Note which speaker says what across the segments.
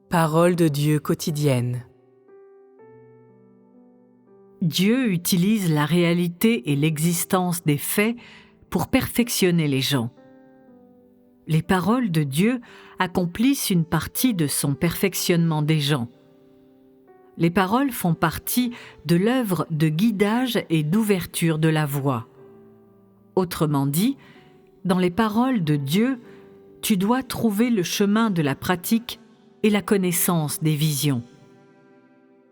Speaker 1: Parole de Dieu quotidienne.
Speaker 2: Dieu utilise la réalité et l'existence des faits pour perfectionner les gens. Les paroles de Dieu accomplissent une partie de son perfectionnement des gens. Les paroles font partie de l'œuvre de guidage et d'ouverture de la voie. Autrement dit, dans les paroles de Dieu, tu dois trouver le chemin de la pratique et la connaissance des visions.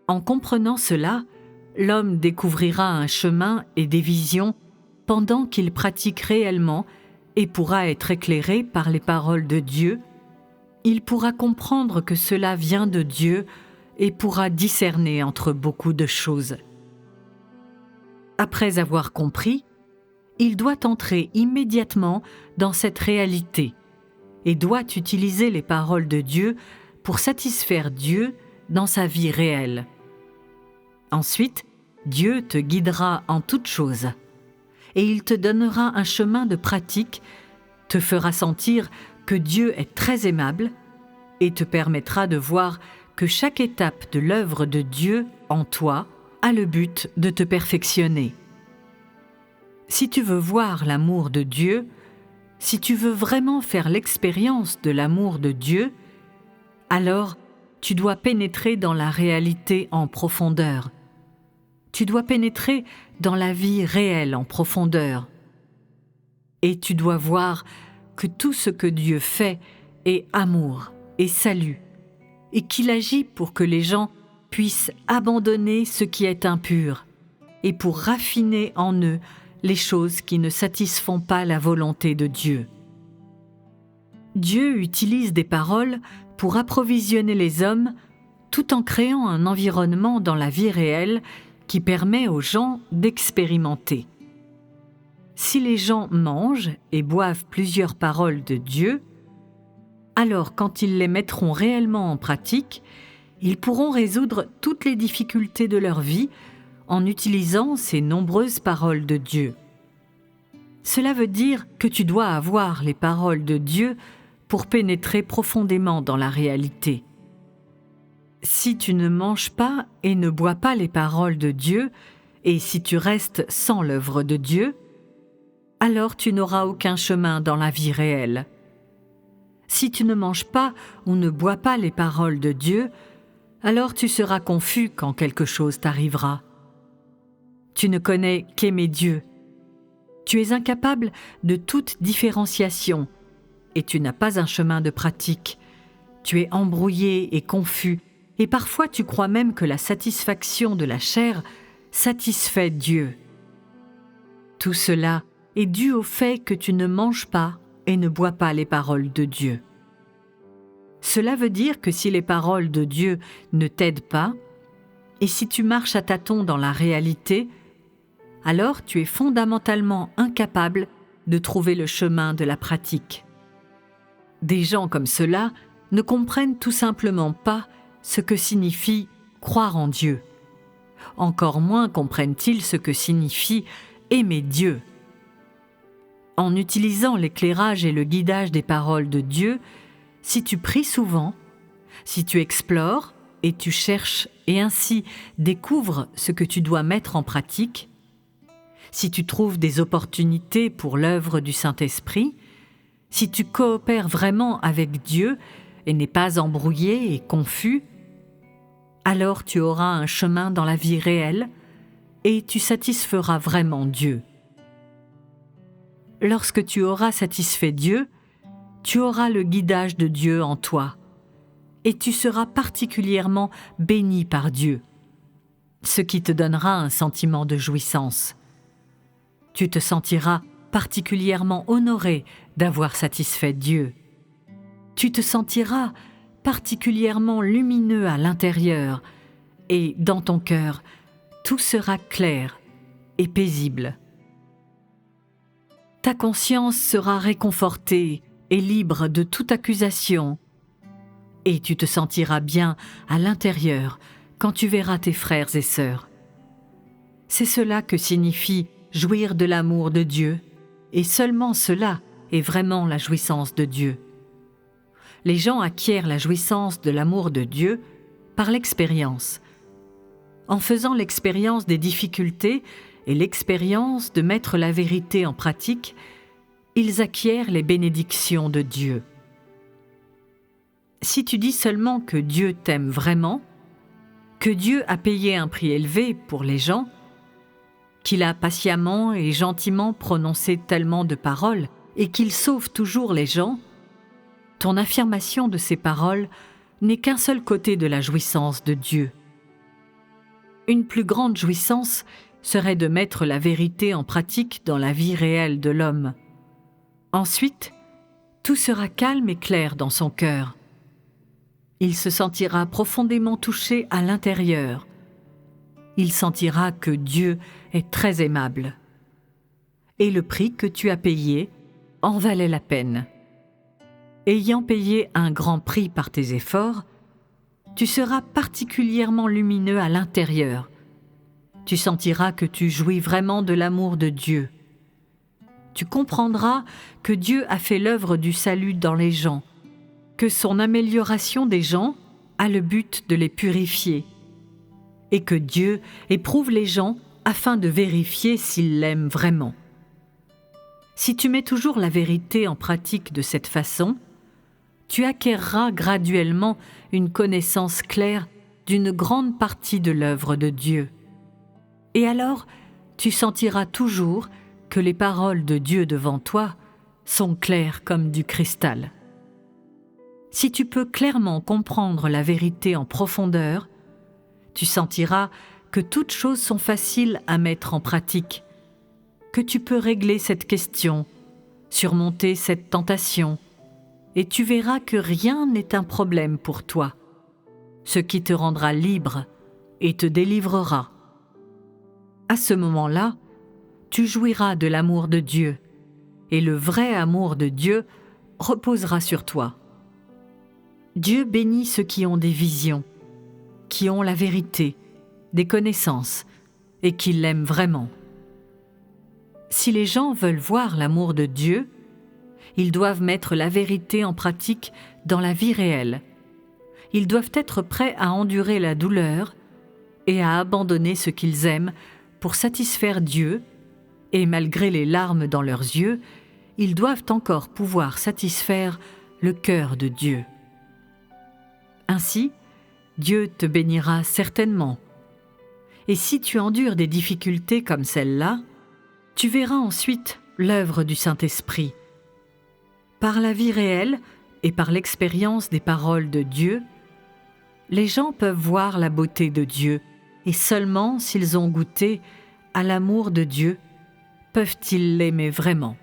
Speaker 2: En comprenant cela, l'homme découvrira un chemin et des visions pendant qu'il pratique réellement et pourra être éclairé par les paroles de Dieu. Il pourra comprendre que cela vient de Dieu et pourra discerner entre beaucoup de choses. Après avoir compris, il doit entrer immédiatement dans cette réalité et doit utiliser les paroles de Dieu pour satisfaire Dieu dans sa vie réelle. Ensuite, Dieu te guidera en toutes choses et il te donnera un chemin de pratique, te fera sentir que Dieu est très aimable et te permettra de voir que chaque étape de l'œuvre de Dieu en toi a le but de te perfectionner. Si tu veux voir l'amour de Dieu, si tu veux vraiment faire l'expérience de l'amour de Dieu, alors tu dois pénétrer dans la réalité en profondeur. Tu dois pénétrer dans la vie réelle en profondeur. Et tu dois voir que tout ce que Dieu fait est amour et salut, et qu'il agit pour que les gens puissent abandonner ce qui est impur, et pour raffiner en eux les choses qui ne satisfont pas la volonté de Dieu. Dieu utilise des paroles pour approvisionner les hommes tout en créant un environnement dans la vie réelle qui permet aux gens d'expérimenter. Si les gens mangent et boivent plusieurs paroles de Dieu, alors quand ils les mettront réellement en pratique, ils pourront résoudre toutes les difficultés de leur vie en utilisant ces nombreuses paroles de Dieu. Cela veut dire que tu dois avoir les paroles de Dieu pour pénétrer profondément dans la réalité. Si tu ne manges pas et ne bois pas les paroles de Dieu, et si tu restes sans l'œuvre de Dieu, alors tu n'auras aucun chemin dans la vie réelle. Si tu ne manges pas ou ne bois pas les paroles de Dieu, alors tu seras confus quand quelque chose t'arrivera. Tu ne connais qu'aimer Dieu. Tu es incapable de toute différenciation et tu n'as pas un chemin de pratique. Tu es embrouillé et confus et parfois tu crois même que la satisfaction de la chair satisfait Dieu. Tout cela est dû au fait que tu ne manges pas et ne bois pas les paroles de Dieu. Cela veut dire que si les paroles de Dieu ne t'aident pas, et si tu marches à tâtons dans la réalité, alors tu es fondamentalement incapable de trouver le chemin de la pratique. Des gens comme ceux-là ne comprennent tout simplement pas ce que signifie croire en Dieu. Encore moins comprennent-ils ce que signifie aimer Dieu. En utilisant l'éclairage et le guidage des paroles de Dieu, si tu pries souvent, si tu explores et tu cherches et ainsi découvres ce que tu dois mettre en pratique, si tu trouves des opportunités pour l'œuvre du Saint-Esprit, si tu coopères vraiment avec Dieu et n'es pas embrouillé et confus, alors tu auras un chemin dans la vie réelle et tu satisferas vraiment Dieu. Lorsque tu auras satisfait Dieu, tu auras le guidage de Dieu en toi et tu seras particulièrement béni par Dieu, ce qui te donnera un sentiment de jouissance. Tu te sentiras particulièrement honoré d'avoir satisfait Dieu. Tu te sentiras particulièrement lumineux à l'intérieur et dans ton cœur, tout sera clair et paisible. Ta conscience sera réconfortée et libre de toute accusation et tu te sentiras bien à l'intérieur quand tu verras tes frères et sœurs. C'est cela que signifie jouir de l'amour de Dieu, et seulement cela est vraiment la jouissance de Dieu. les gens acquièrent la jouissance de l'amour de Dieu par l'expérience. En faisant l'expérience des difficultés et l'expérience de mettre la vérité en pratique, ils acquièrent les bénédictions de Dieu. Si tu dis seulement que Dieu t'aime vraiment, que Dieu a payé un prix élevé pour les gens, qu'il a patiemment et gentiment prononcé tellement de paroles et qu'il sauve toujours les gens, ton affirmation de ces paroles n'est qu'un seul côté de la jouissance de Dieu. Une plus grande jouissance serait de mettre la vérité en pratique dans la vie réelle de l'homme. Ensuite, tout sera calme et clair dans son cœur. Il se sentira profondément touché à l'intérieur. Il sentira que Dieu est très aimable. Et le prix que tu as payé en valait la peine. Ayant payé un grand prix par tes efforts, tu seras particulièrement lumineux à l'intérieur. Tu sentiras que tu jouis vraiment de l'amour de Dieu. Tu comprendras que Dieu a fait l'œuvre du salut dans les gens, que son amélioration des gens a le but de les purifier, et que Dieu éprouve les gens afin de vérifier s'ils l'aiment vraiment. Si tu mets toujours la vérité en pratique de cette façon, tu acquerras graduellement une connaissance claire d'une grande partie de l'œuvre de Dieu. Et alors, tu sentiras toujours que les paroles de Dieu devant toi sont claires comme du cristal. Si tu peux clairement comprendre la vérité en profondeur, tu sentiras que toutes choses sont faciles à mettre en pratique, que tu peux régler cette question, surmonter cette tentation, et tu verras que rien n'est un problème pour toi, ce qui te rendra libre et te délivrera. À ce moment-là, tu jouiras de l'amour de Dieu, et le vrai amour de Dieu reposera sur toi. Dieu bénit ceux qui ont des visions, qui ont la vérité, des connaissances, et qui l'aiment vraiment. Si les gens veulent voir l'amour de Dieu, ils doivent mettre la vérité en pratique dans la vie réelle. Ils doivent être prêts à endurer la douleur et à abandonner ce qu'ils aiment pour satisfaire Dieu, et malgré les larmes dans leurs yeux, ils doivent encore pouvoir satisfaire le cœur de Dieu. Ainsi, Dieu te bénira certainement. Et si tu endures des difficultés comme celle-là, tu verras ensuite l'œuvre du Saint-Esprit. Par la vie réelle et par l'expérience des paroles de Dieu, les gens peuvent voir la beauté de Dieu, et seulement s'ils ont goûté à l'amour de Dieu, peuvent-ils l'aimer vraiment.